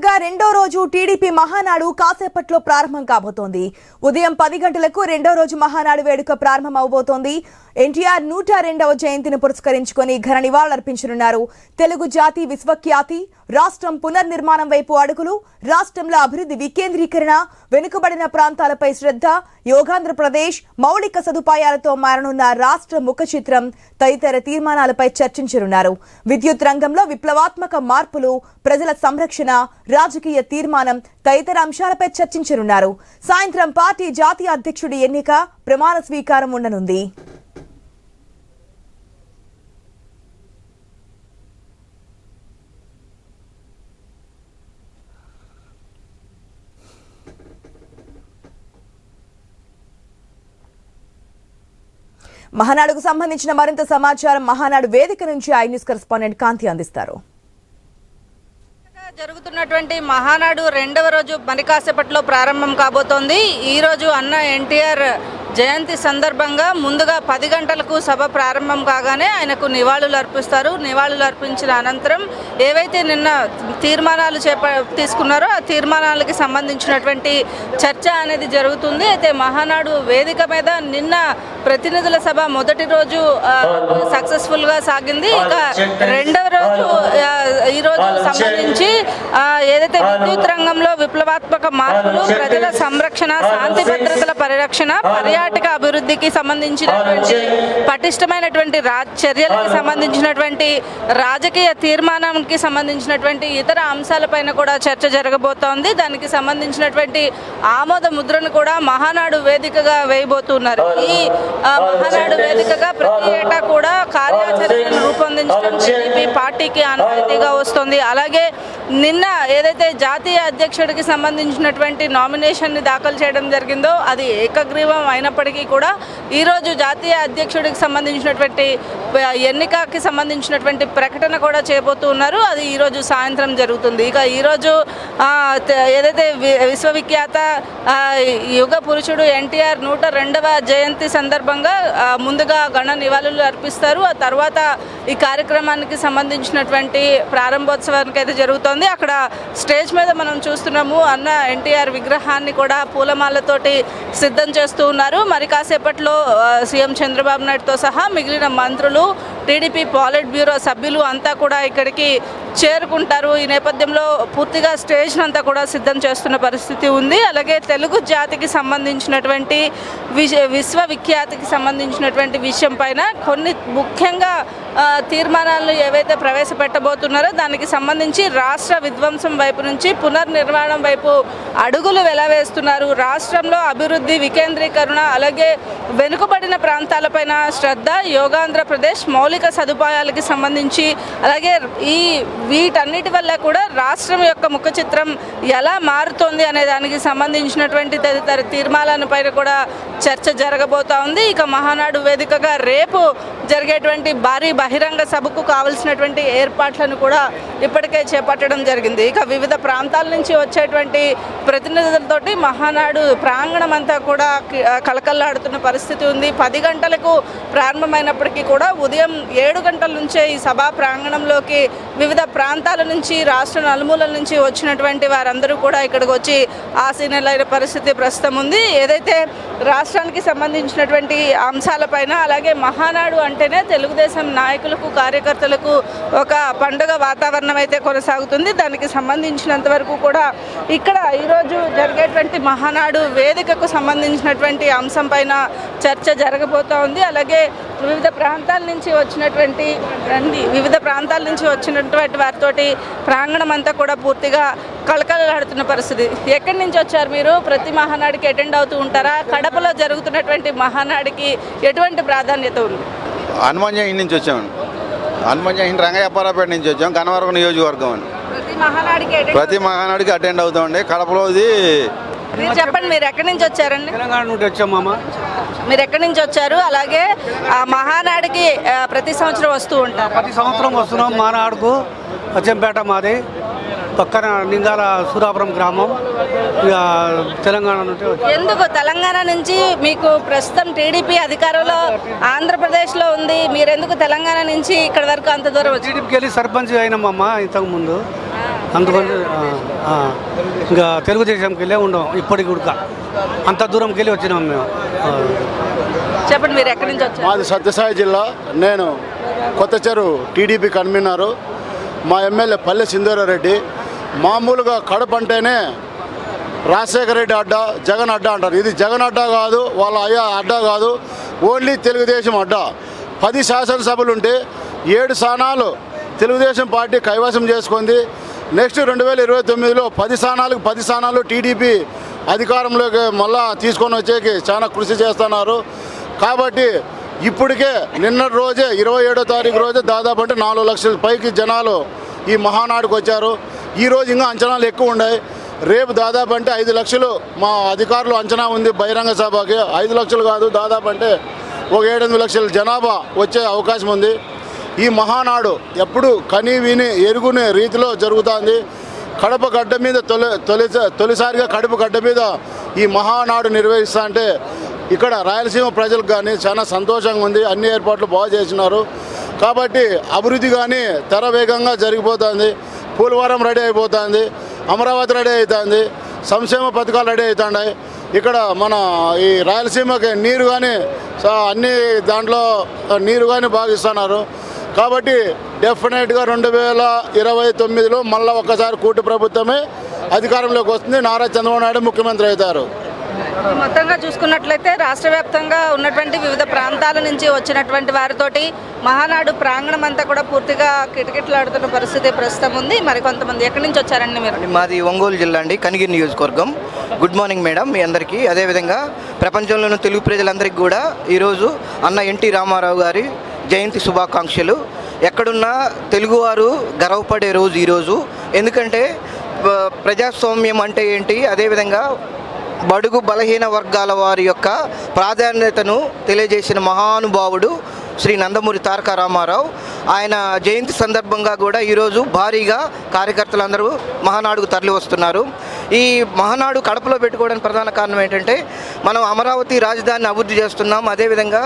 వేదికగా రెండో రోజు టీడీపీ మహానాడు కాసేపట్లో ప్రారంభం కాబోతోంది. ఉదయం 10 గంటలకు రెండో రోజు మహానాడు వేడుక ప్రారంభం అవబోతోంది. ఎన్టీఆర్ 102వ జయంతిని పురస్కరించుకొని ఘన నివాళులర్పించనున్నారు. తెలుగు జాతి విశ్వఖ్యాతి, రాష్ట్రం పునర్నిర్మాణం వైపు అడుగులు, రాష్ట్రంలో అభివృద్ధి వికేంద్రీకరణ, వెనుకబడిన ప్రాంతాలపై శ్రద్ధ, యోగాంధ్రప్రదేశ్ మౌలిక సదుపాయాలతో మారనున్న రాష్ట్ర ముఖ చిత్రం తదితర తీర్మానాలపై చర్చించనున్నారు. విద్యుత్ రంగంలో విప్లవాత్మక మార్పులు, ప్రజల సంరక్షణ, రాజకీయ తీర్మానం తదితర అంశాలపై చర్చించనున్నారు. సాయంత్రం పార్టీ జాతీయ అధ్యక్షుడి ఎన్నిక, ప్రమాణ స్వీకారం ఉండనుంది. మహానాడుకు సంబంధించిన మరింత సమాచారం మహానాడు వేదిక నుంచి ఐ న్యూస్ కరెస్పాండెంట్ కాంతి అందిస్తారు. జరుగుతున్నటువంటి మహానాడు రెండవ రోజు మరి కాసేపట్లో ప్రారంభం కాబోతోంది. ఈ రోజు అన్న ఎన్టీఆర్ జయంతి సందర్భంగా ముందుగా 10 గంటలకు సభ ప్రారంభం కాగానే ఆయనకు నివాళులు అర్పిస్తారు. నివాళులు అర్పించిన అనంతరం ఏవైతే నిన్న తీర్మానాలు తీసుకున్నారో ఆ తీర్మానాలకి సంబంధించినటువంటి చర్చ అనేది జరుగుతుంది. అయితే మహానాడు వేదిక మీద నిన్న ప్రతినిధుల సభ మొదటి రోజు సక్సెస్ఫుల్గా సాగింది. ఇక రెండవ రోజు ఈ రోజు సంబంధించి ఏదైతే విద్యుత్ రంగంలో విప్లవాత్మక మార్పులు, ప్రజల సంరక్షణ, శాంతి భద్రతల పరిరక్షణ, పర్యాటక అభివృద్ధికి సంబంధించినటువంటి పటిష్టమైనటువంటి చర్యలకు సంబంధించినటువంటి రాజకీయ తీర్మానానికి సంబంధించినటువంటి ఇతర అంశాలపైన కూడా చర్చ జరగబోతోంది. దానికి సంబంధించినటువంటి ఆమోద ముద్రను కూడా మహానాడు వేదికగా వేయబోతున్నారు. ఈ మహానాడు వేదికగా ప్రతి ఏటా కూడా కార్యాచరణను రూపొందించడం టీడీపీ పార్టీకి ఆనవాయితీగా వస్తుంది. అలాగే నిన్న ఏదైతే జాతీయ అధ్యక్షుడికి సంబంధించినటువంటి నామినేషన్ని దాఖలు చేయడం జరిగిందో అది ఏకగ్రీవం అయినప్పటికీ కూడా ఈరోజు జాతీయ అధ్యక్షుడికి సంబంధించినటువంటి ఎన్నికకి సంబంధించినటువంటి ప్రకటన కూడా చేయబోతూ ఉన్నారు. అది ఈరోజు సాయంత్రం జరుగుతుంది. ఇక ఈరోజు ఏదైతే విశ్వవిఖ్యాత యుగ పురుషుడు ఎన్టీఆర్ 102వ జయంతి సందర్భంగా ముందుగా ఘన నివాళులు అర్పిస్తారు. ఆ తర్వాత ఈ కార్యక్రమానికి సంబంధించినటువంటి ప్రారంభోత్సవానికి అయితే జరుగుతోంది. అక్కడ స్టేజ్ మీద మనం చూస్తున్నాము అన్న ఎన్టీఆర్ విగ్రహాన్ని కూడా పూలమాలతోటి సిద్ధం చేస్తూ ఉన్నారు. మరి కాసేపట్లో సీఎం చంద్రబాబు నాయుడుతో సహా మిగిలిన మంత్రులు, టీడీపీ పాలిట్ బ్యూరో సభ్యులు అంతా కూడా ఇక్కడికి చేరుకుంటారు. ఈ నేపథ్యంలో పూర్తిగా స్టేజ్ అంతా కూడా సిద్ధం చేస్తున్న పరిస్థితి ఉంది. అలాగే తెలుగు జాతికి సంబంధించినటువంటి విశ్వవిఖ్యాతికి సంబంధించినటువంటి విషయం పైన కొన్ని ముఖ్యంగా తీర్మానాలను ఏవైతే ప్రవేశపెట్టబోతున్నారో దానికి సంబంధించి రాష్ట్ర విధ్వంసం వైపు నుంచి పునర్నిర్మాణం వైపు అడుగులు ఎలా వేస్తున్నారు, రాష్ట్రంలో అభివృద్ధి వికేంద్రీకరణ, అలాగే వెనుకబడిన ప్రాంతాలపైన శ్రద్ధ, యోగాంధ్రప్రదేశ్ మౌలిక సదుపాయాలకి సంబంధించి, అలాగే వీటన్నిటి వల్ల కూడా రాష్ట్రం యొక్క ముఖ చిత్రం ఎలా మారుతోంది అనే దానికి సంబంధించినటువంటి తదితర తీర్మానాలపైన కూడా చర్చ జరగబోతా ఉంది. ఇక మహానాడు వేదికగా రేపు జరిగేటువంటి భారీ బహిరంగ సభకు కావలసినటువంటి ఏర్పాట్లను కూడా ఇప్పటికే చేపట్టడం జరిగింది. ఇక వివిధ ప్రాంతాల నుంచి వచ్చేటువంటి ప్రతినిధులతోటి మహానాడు ప్రాంగణం అంతా కూడా కలకల్లాడుతున్న పరిస్థితి ఉంది. 10 గంటలకు ప్రారంభమైనప్పటికీ కూడా ఉదయం 7 గంటల నుంచే ఈ సభా ప్రాంగణంలోకి వివిధ ప్రాంతాల నుంచి, రాష్ట్ర నలుమూలల నుంచి వచ్చినటువంటి వారందరూ కూడా ఇక్కడికి వచ్చి ఆసీనులైన పరిస్థితి ప్రస్తుతం ఉంది. ఏదైతే రాష్ట్రానికి సంబంధించినటువంటి అంశాలపైన, అలాగే మహానాడు అంటేనే తెలుగుదేశం నాయకులకు, కార్యకర్తలకు ఒక పండుగ వాతావరణం అయితే కొనసాగుతుంది. దానికి సంబంధించినంత వరకు కూడా ఇక్కడ ఈరోజు జరిగేటువంటి మహానాడు వేదికకు సంబంధించినటువంటి అంశం పైన చర్చ జరగబోతూ ఉంది. అలాగే వివిధ ప్రాంతాల నుంచి వచ్చినటువంటి వారితోటి ప్రాంగణం అంతా కూడా పూర్తిగా కలకలలాడుతున్న పరిస్థితి. ఎక్కడి నుంచి వచ్చారు మీరు? ప్రతి మహానాడికి అటెండ్ అవుతూ ఉంటారా? కడపలో జరుగుతున్నటువంటి మహానాడికి ఎటువంటి ప్రాధాన్యత ఉంది? హనుమాన్ జయంతి నుంచి వచ్చామండి. హనుమాన్ జయంతి రంగయ్యపారాపేట నుంచి వచ్చాం, కనవరం నియోజకవర్గం అని. ప్రతి మహానాడికి అటెండ్ అవుతామండి. కడపలోది చెప్పండి, మీరు ఎక్కడి నుంచి వచ్చారండి? తెలంగాణ నుండి వచ్చామమ్మ. మీరు ఎక్కడి నుంచి వచ్చారు? అలాగే ఆ మహానాడికి ప్రతి సంవత్సరం వస్తూ ఉంటారు? ప్రతి సంవత్సరం వస్తున్నాం మహానాడుకు. అచ్చంపేట మాది, పక్కన నింగాల సూరాపురం గ్రామం, తెలంగాణ నుండి. ఎందుకు తెలంగాణ నుంచి? మీకు ప్రస్తుతం టీడీపీ అధికారంలో ఆంధ్రప్రదేశ్లో ఉంది, మీరెందుకు తెలంగాణ నుంచి ఇక్కడ వరకు అంత దూరం? టీడీపీకి వెళ్ళి సర్పంచ్ అయినామమ్మ ఇంతకుముందు. అందుకని ఇంకా తెలుగుదేశంకి వెళ్ళే ఉండం ఇప్పటికి ఉడక అంత దూరంకి వెళ్ళి వచ్చినాం మేము. చెప్పండి, మీరు ఎక్కడి నుంచి వచ్చారు? మాది సత్యసాయి జిల్లా. నేను కొత్త చెరువు టీడీపీ కన్వీనరు. మా ఎమ్మెల్యే పల్లె సింధూరారెడ్డి. మామూలుగా కడప అంటేనే రాజశేఖర రెడ్డి అడ్డా, జగన్ అడ్డా అంటారు. ఇది జగన్ అడ్డా కాదు, వాళ్ళ అయ్యా అడ్డా కాదు, ఓన్లీ తెలుగుదేశం అడ్డా. 10 శాసనసభలు ఉంటే 7 స్థానాలు తెలుగుదేశం పార్టీ కైవసం చేసుకుంది. నెక్స్ట్ 2029లో 10 స్థానాలు టీడీపీ అధికారంలోకి మళ్ళా తీసుకొని వచ్చేకి చాలా కృషి చేస్తున్నారు. కాబట్టి ఇప్పటికే నిన్నటి రోజే 27వ తారీఖు రోజే దాదాపు అంటే 4 లక్షల పైకి జనాలు ఈ మహానాడుకు వచ్చారు. ఈరోజు ఇంకా అంచనాలు ఎక్కువ ఉన్నాయి. రేపు దాదాపు అంటే 5 లక్షలు మా అధికారులు అంచనా ఉంది బహిరంగ సభకి. 5 లక్షలు కాదు, దాదాపు అంటే ఒక 7-8 లక్షల జనాభా వచ్చే అవకాశం ఉంది. ఈ మహానాడు ఎప్పుడు కని విని ఎరుగునే రీతిలో జరుగుతుంది. కడప గడ్డ మీద తొలిసారిగా కడప గడ్డ మీద ఈ మహానాడు నిర్వహిస్తా అంటే ఇక్కడ రాయలసీమ ప్రజలకు కానీ చాలా సంతోషంగా ఉంది. అన్ని ఏర్పాట్లు బాగా చేసినారు. కాబట్టి అభివృద్ధి కానీ తెరవేగంగా జరిగిపోతుంది. పోలవరం రెడీ అయిపోతుంది, అమరావతి రెడీ అవుతుంది, సంక్షేమ పథకాలు రెడీ అవుతున్నాయి. ఇక్కడ మన ఈ రాయలసీమకి నీరు కానీ అన్ని దాంట్లో నీరు కానీ బాగా ఇస్తున్నారు. కాబట్టి డెఫినెట్గా 2029లో మళ్ళీ ఒక్కసారి కూటమి ప్రభుత్వమే అధికారంలోకి వస్తుంది. నారా చంద్రబాబు నాయుడు ముఖ్యమంత్రి అవుతారు. మొత్తంగా చూసుకున్నట్లయితే రాష్ట్ర వ్యాప్తంగా ఉన్నటువంటి వివిధ ప్రాంతాల నుంచి వచ్చినటువంటి వారితోటి మహానాడు ప్రాంగణం అంతా కూడా పూర్తిగా కిటకిటలాడుతున్న పరిస్థితి ప్రస్తుతం ఉంది. మరి కొంతమంది ఎక్కడి నుంచి వచ్చారండి మీరు? మాది ఒంగోలు జిల్లా అండి, కనిగిరి నియోజకవర్గం. గుడ్ మార్నింగ్ మేడం మీ అందరికీ. అదేవిధంగా ప్రపంచంలోని తెలుగు ప్రజలందరికీ కూడా ఈరోజు అన్న ఎన్టీ రామారావు గారి జయంతి శుభాకాంక్షలు. ఎక్కడున్నా తెలుగువారు గర్వపడే రోజు ఈరోజు. ఎందుకంటే ప్రజాస్వామ్యం అంటే ఏంటి, అదేవిధంగా బడుగు బలహీన వర్గాల వారి యొక్క ప్రాధాన్యతను తెలియజేసిన మహానుభావుడు శ్రీ నందమూరి తారక రామారావు. ఆయన జయంతి సందర్భంగా కూడా ఈరోజు భారీగా కార్యకర్తలందరూ మహానాడుకు తరలి వస్తున్నారు. ఈ మహానాడు కడపలో పెట్టుకోవడానికి ప్రధాన కారణం ఏంటంటే మనం అమరావతి రాజధానిని అభివృద్ధి చేస్తున్నాం, అదేవిధంగా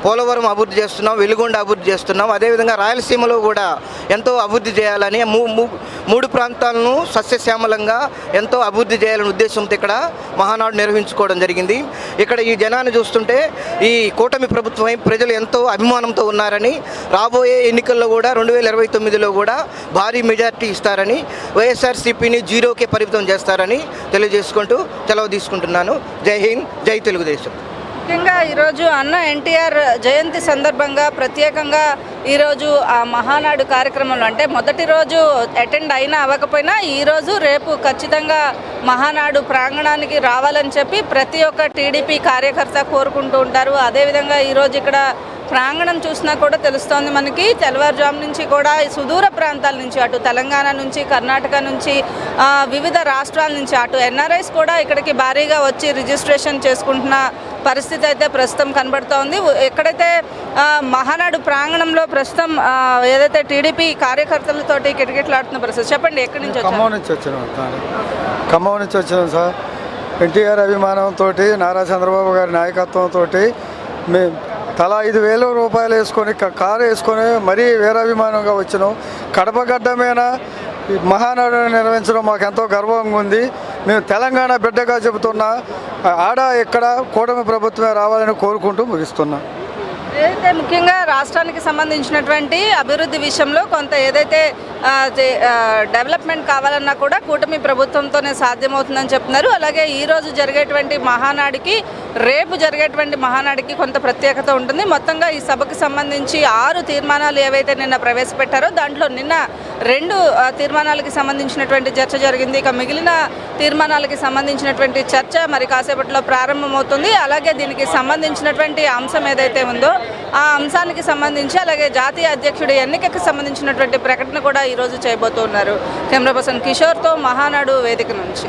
పోలవరం అభివృద్ధి చేస్తున్నాం, వెలుగొండ అభివృద్ధి చేస్తున్నాం, అదేవిధంగా రాయలసీమలో కూడా ఎంతో అభివృద్ధి చేయాలని 3 ప్రాంతాలను సస్యశ్యామలంగా ఎంతో అభివృద్ధి చేయాలనే ఉద్దేశంతో ఇక్కడ మహానాడు నిర్వహించుకోవడం జరిగింది. ఇక్కడ ఈ జనాన్ని చూస్తుంటే ఈ కూటమి ప్రభుత్వం ప్రజలు ఎంతో అభిమానంతో ఉన్నారని, రాబోయే ఎన్నికల్లో కూడా 2029లో కూడా భారీ మెజార్టీ ఇస్తారని, వైఎస్ఆర్సీపీని 0కే పరిమితం చేస్తారని తెలియజేసుకుంటూ సెలవు తీసుకుంటున్నాను. జై హింద్, జై తెలుగుదేశం. ముఖ్యంగా ఈరోజు అన్న ఎన్టీఆర్ జయంతి సందర్భంగా ప్రత్యేకంగా ఈరోజు ఆ మహానాడు కార్యక్రమంలో అంటే మొదటి రోజు అటెండ్ అయినా అవ్వకపోయినా ఈరోజు రేపు ఖచ్చితంగా మహానాడు ప్రాంగణానికి రావాలని చెప్పి ప్రతి ఒక్క టీడీపీ కార్యకర్త కోరుకుంటూ ఉంటారు. అదేవిధంగా ఈరోజు ఇక్కడ ప్రాంగణం చూసినా కూడా తెలుస్తోంది మనకి. తెల్లవారుజాము నుంచి కూడా సుదూర ప్రాంతాల నుంచి, అటు తెలంగాణ నుంచి, కర్ణాటక నుంచి, వివిధ రాష్ట్రాల నుంచి, అటు ఎన్ఆర్ఐస్ కూడా ఇక్కడికి భారీగా వచ్చి రిజిస్ట్రేషన్ చేసుకుంటున్న పరిస్థితి అయితే ప్రస్తుతం కనబడుతోంది. ఎక్కడైతే మహానాడు ప్రాంగణంలో ప్రస్తుతం ఏదైతే టీడీపీ కార్యకర్తలతోటి కిటకిటలాడుతున్న పరిస్థితి. చెప్పండి, ఎక్కడి నుంచి వచ్చారు? ఖమ్మం నుంచి వచ్చాను సార్. ఎన్టీఆర్ అభిమానంతో, నారా చంద్రబాబు గారి నాయకత్వంతో మేము తలా 5,000 రూపాయలు వేసుకొని కారు వేసుకొని మరీ వీరాభిమానంగా వచ్చినాం. కడప గడ్డ మీద మహానాడు నిర్వహించడం మాకు ఎంతో గర్వంగా ఉంది. మేము తెలంగాణ బిడ్డగా చెబుతున్నా, ఆడ ఎక్కడ కూటమి ప్రభుత్వమే రావాలని కోరుకుంటూ ముగిస్తున్నాం. ఏదైతే ముఖ్యంగా రాష్ట్రానికి సంబంధించినటువంటి అభివృద్ధి విషయంలో కొంత ఏదైతే డెవలప్మెంట్ కావాలన్నా కూడా కూటమి ప్రభుత్వంతోనే సాధ్యమవుతుందని చెప్తున్నారు. అలాగే ఈరోజు జరిగేటువంటి మహానాడికి, రేపు జరిగేటువంటి మహానాడికి కొంత ప్రత్యేకత ఉంటుంది. మొత్తంగా ఈ సభకు సంబంధించి 6 తీర్మానాలు ఏవైతే నిన్న ప్రవేశపెట్టారో దాంట్లో నిన్న 2 తీర్మానాలకి సంబంధించినటువంటి చర్చ జరిగింది. ఇక మిగిలిన తీర్మానాలకి సంబంధించినటువంటి చర్చ మరి కాసేపట్లో ప్రారంభమవుతుంది. అలాగే దీనికి సంబంధించినటువంటి అంశం ఏదైతే ఉందో ఆ అంశానికి సంబంధించి, అలాగే జాతీయ అధ్యక్షుడి ఎన్నికకి సంబంధించినటువంటి ప్రకటన కూడా ఈరోజు చేయబోతున్నారు. కెమెరా పర్సన్ కిషోర్తో మహానాడు వేదిక నుంచి.